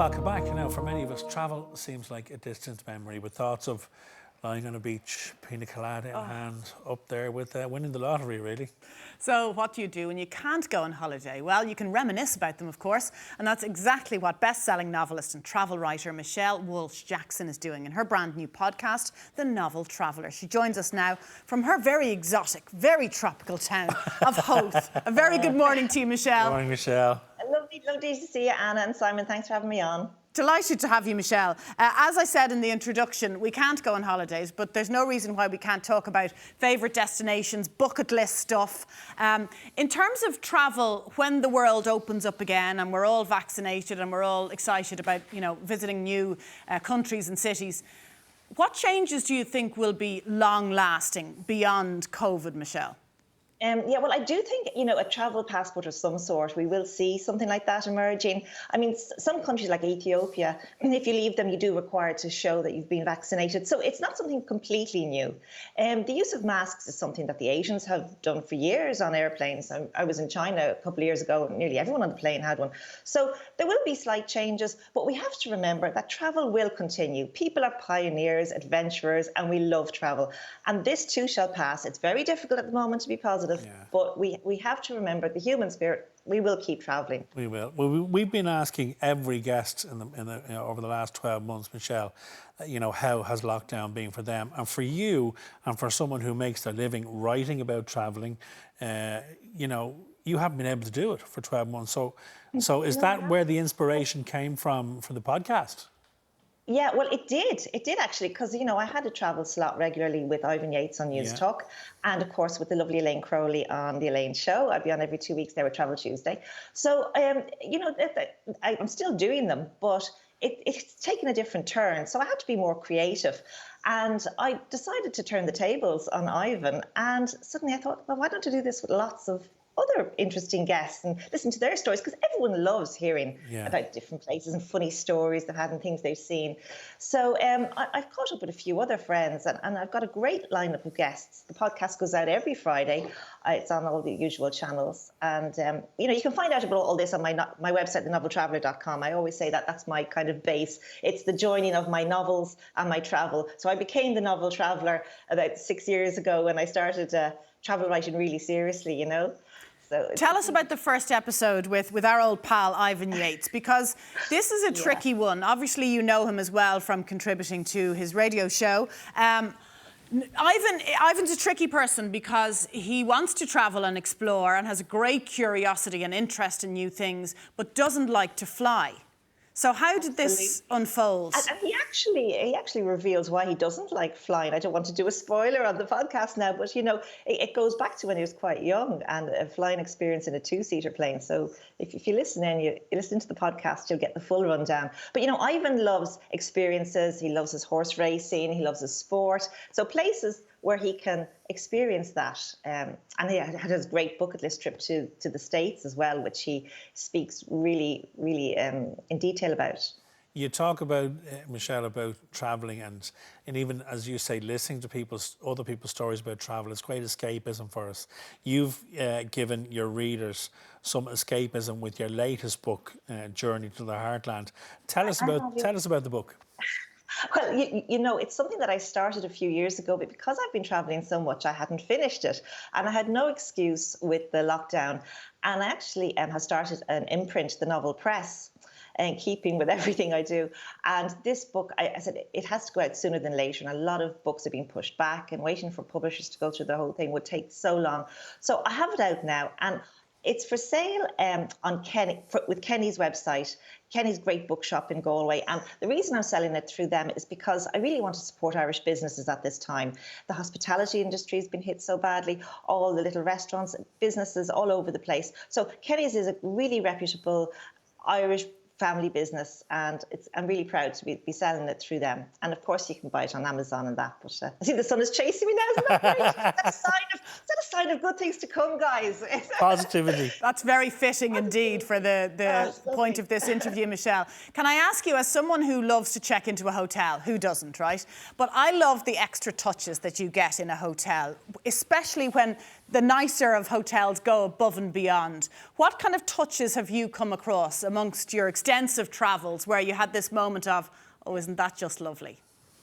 Welcome back. For many of us, travel seems like a distant memory, with thoughts of lying on a beach, pina colada in hand, up there with winning the lottery, really. So what do you do when you can't go on holiday? Well, you can reminisce about them, of course, and that's exactly what best-selling novelist and travel writer Michelle Walsh-Jackson is doing in her brand new podcast, The Novel Traveller. She joins us now from her very exotic, very tropical town of Howth. A very good morning to you, Michelle. Good morning, Michelle. Lovely to see you, Anna and Simon. Thanks for having me on. Delighted to have you, Michelle. As I said in the introduction, we can't go on holidays, but there's no reason why we can't talk about favourite destinations, bucket list stuff. In terms of travel, when the world opens up again and we're all vaccinated and we're all excited about, visiting new countries and cities, what changes do you think will be long-lasting beyond COVID, Michelle? Well, I do think, a travel passport of some sort, we will see something like that emerging. I mean, some countries like Ethiopia, if you leave them, you do require to show that you've been vaccinated. So it's not something completely new. The use of masks is something that the Asians have done for years on airplanes. I was in China a couple of years ago, and nearly everyone on the plane had one. So there will be slight changes, but we have to remember that travel will continue. People are pioneers, adventurers, and we love travel. And this too shall pass. It's very difficult at the moment to be positive. Yeah. But we have to remember the human spirit. We will keep travelling. We will. Well, we've been asking every guest over the last 12 months, Michelle, how has lockdown been for them? And for you, and for someone who makes their living writing about travelling, you haven't been able to do it for 12 months. So is that where the inspiration came from for the podcast? Yeah, well, it did. It did actually, because, I had a travel slot regularly with Ivan Yates on News Talk, and of course with the lovely Elaine Crowley on The Elaine Show. I'd be on every 2 weeks there with Travel Tuesday. So, I'm still doing them, but it's taken a different turn. So I had to be more creative. And I decided to turn the tables on Ivan. And suddenly I thought, well, why don't I do this with lots of other interesting guests and listen to their stories, because everyone loves hearing about different places and funny stories they've had and things they've seen. So I've caught up with a few other friends, and I've got a great lineup of guests. The podcast goes out every Friday. It's on all the usual channels. And, you can find out about all this on my website, thenoveltraveller.com. I always say that that's my kind of base. It's the joining of my novels and my travel. So I became the Novel Traveller about 6 years ago when I started travel writing really seriously, So tell us about the first episode with our old pal Ivan Yates, because this is a tricky one. Obviously, you know him as well from contributing to his radio show. Ivan's a tricky person because he wants to travel and explore and has a great curiosity and interest in new things, but doesn't like to fly. So how did this unfold? And he actually reveals why he doesn't like flying. I don't want to do a spoiler on the podcast now, but it goes back to when he was quite young and a flying experience in a two-seater plane. So if you listen in, you listen to the podcast, you'll get the full rundown. But Ivan loves experiences. He loves his horse racing. He loves his sport. So places where he can experience that. And he had his great bucket list trip to the States as well, which he speaks really, really in detail about. You talk about, Michelle, about travelling and even, as you say, listening to other people's stories about travel. It's great escapism for us. You've given your readers some escapism with your latest book, Journey to the Heartland. Tell us about the book. Well, it's something that I started a few years ago, but because I've been travelling so much, I hadn't finished it. And I had no excuse with the lockdown. And I actually have started an imprint, The Novel Press, in keeping with everything I do. And this book, I said, it has to go out sooner than later. And a lot of books are being pushed back, and waiting for publishers to go through the whole thing would take so long. So I have it out now. And it's for sale on with Kenny's website, Kenny's great bookshop in Galway. And the reason I'm selling it through them is because I really want to support Irish businesses at this time. The hospitality industry has been hit so badly, all the little restaurants, businesses all over the place. So Kenny's is a really reputable Irish family business, and I'm really proud to be selling it through them. And of course, you can buy it on Amazon and that. But I see the sun is chasing me now. Isn't that great? Is that a sign of good things to come, guys? Positivity. That's very fitting indeed for the point of this interview, Michelle. Can I ask you, as someone who loves to check into a hotel, who doesn't, right? But I love the extra touches that you get in a hotel, especially when the nicer of hotels go above and beyond. What kind of touches have you come across amongst your extensive travels where you had this moment of, oh, isn't that just lovely?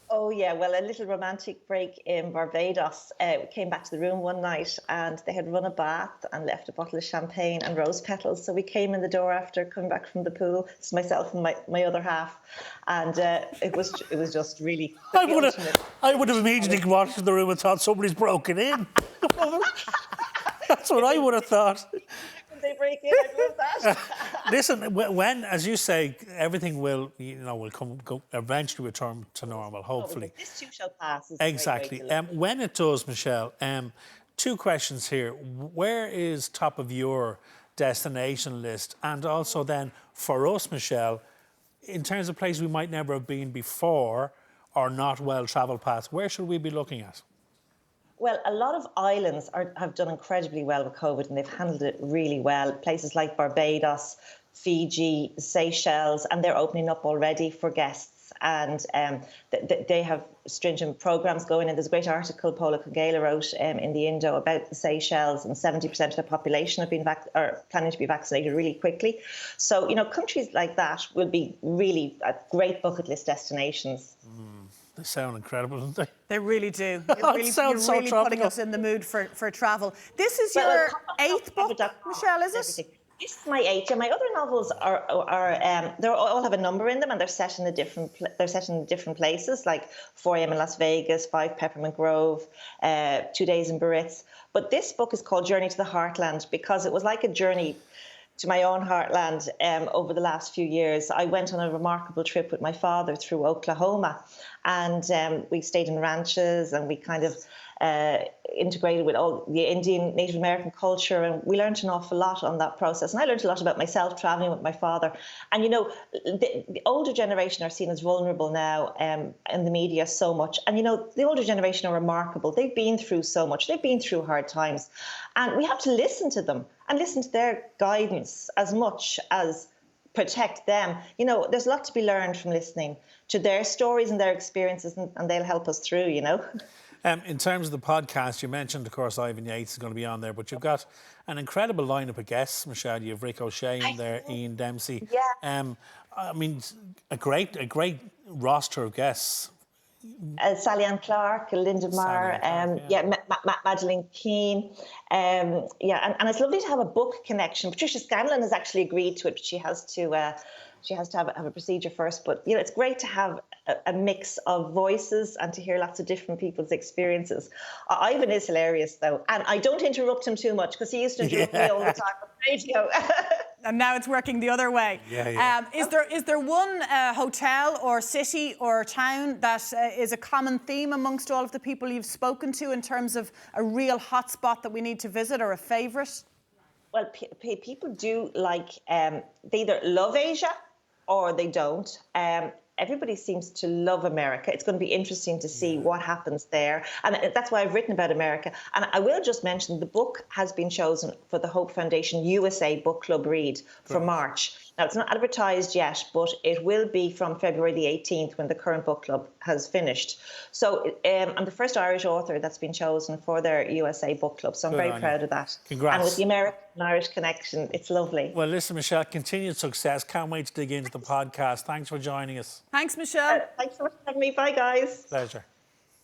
Oh, yeah. Well, a little romantic break in Barbados. We came back to the room one night and they had run a bath and left a bottle of champagne and rose petals. So we came in the door after coming back from the pool. It's myself and my other half. And it was just really... I would have immediately walked into the room and thought somebody's broken in. That's what I would have thought. They break in, I'd love that. Listen, when, as you say, everything will go eventually return to normal, hopefully. This too shall pass. Exactly. When it does, Michelle, two questions here. Where is top of your destination list? And also then, for us, Michelle, in terms of places we might never have been before or not well-travelled paths, where should we be looking at? Well, a lot of islands have done incredibly well with COVID and they've handled it really well. Places like Barbados, Fiji, Seychelles, and they're opening up already for guests. And they have stringent programs going. And there's a great article Paula Congela wrote in the Indo about the Seychelles, and 70% of the population have been planning to be vaccinated really quickly. So, countries like that will be really great bucket list destinations. They sound incredible, don't they? They really do. You're really putting us in the mood for travel. This is your 8th book, Michelle, is it? This is my 8th. And my other novels are they all have a number in them, and they're set in different places, like 4 a.m. in Las Vegas, 5 Peppermint Grove, 2 days in Biarritz. But this book is called Journey to the Heartland because it was like a journey to my own heartland over the last few years. I went on a remarkable trip with my father through Oklahoma, and we stayed in ranches, and we kind of integrated with all the Indian, Native American culture, and we learned an awful lot on that process. And I learned a lot about myself traveling with my father. And the older generation are seen as vulnerable now in the media so much. And the older generation are remarkable. They've been through so much. They've been through hard times, and we have to listen to them and listen to their guidance as much as protect them. There's a lot to be learned from listening to their stories and their experiences, and they'll help us through, In terms of the podcast, you mentioned, of course, Ivan Yates is going to be on there, but you've got an incredible lineup of guests, Michelle. You have Rick O'Shea in there, Ian Dempsey. Yeah. I mean, a great roster of guests. Sally Ann Clark, Linda Marr, Madeleine Keane. And it's lovely to have a book connection. Patricia Scanlon has actually agreed to it, but she has to have a procedure first. But it's great to have a mix of voices and to hear lots of different people's experiences. Ivan is hilarious, though, and I don't interrupt him too much because he used to interrupt me all the time on radio. And now it's working the other way. Yeah. Is there one hotel or city or town that is a common theme amongst all of the people you've spoken to in terms of a real hotspot that we need to visit or a favourite? Well, people do like, they either love Asia or they don't. Everybody seems to love America. It's going to be interesting to see what happens there. And that's why I've written about America. And I will just mention the book has been chosen for the Hope Foundation USA Book Club read for March. Now, it's not advertised yet, but it will be from February the 18th when the current book club has finished. So I'm the first Irish author that's been chosen for their USA book club. So I'm very proud of that. Congrats. And with the American-Irish connection, it's lovely. Well, listen, Michelle, continued success. Can't wait to dig into the podcast. Thanks for joining us. Thanks, Michelle. Thanks so much for having me. Bye, guys. Pleasure.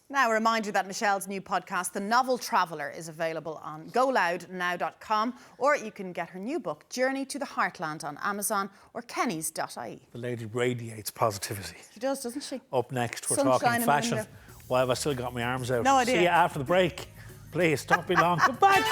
Now, a reminder that Michelle's new podcast, The Novel Traveller, is available on goloudnow.com, or you can get her new book, Journey to the Heartland, on Amazon or kennys.ie. The lady radiates positivity. She does, doesn't she? Up next, we're Sunshine talking in the fashion. window. Why have I still got my arms out? No idea. See you after the break. Please, don't be long. Come back.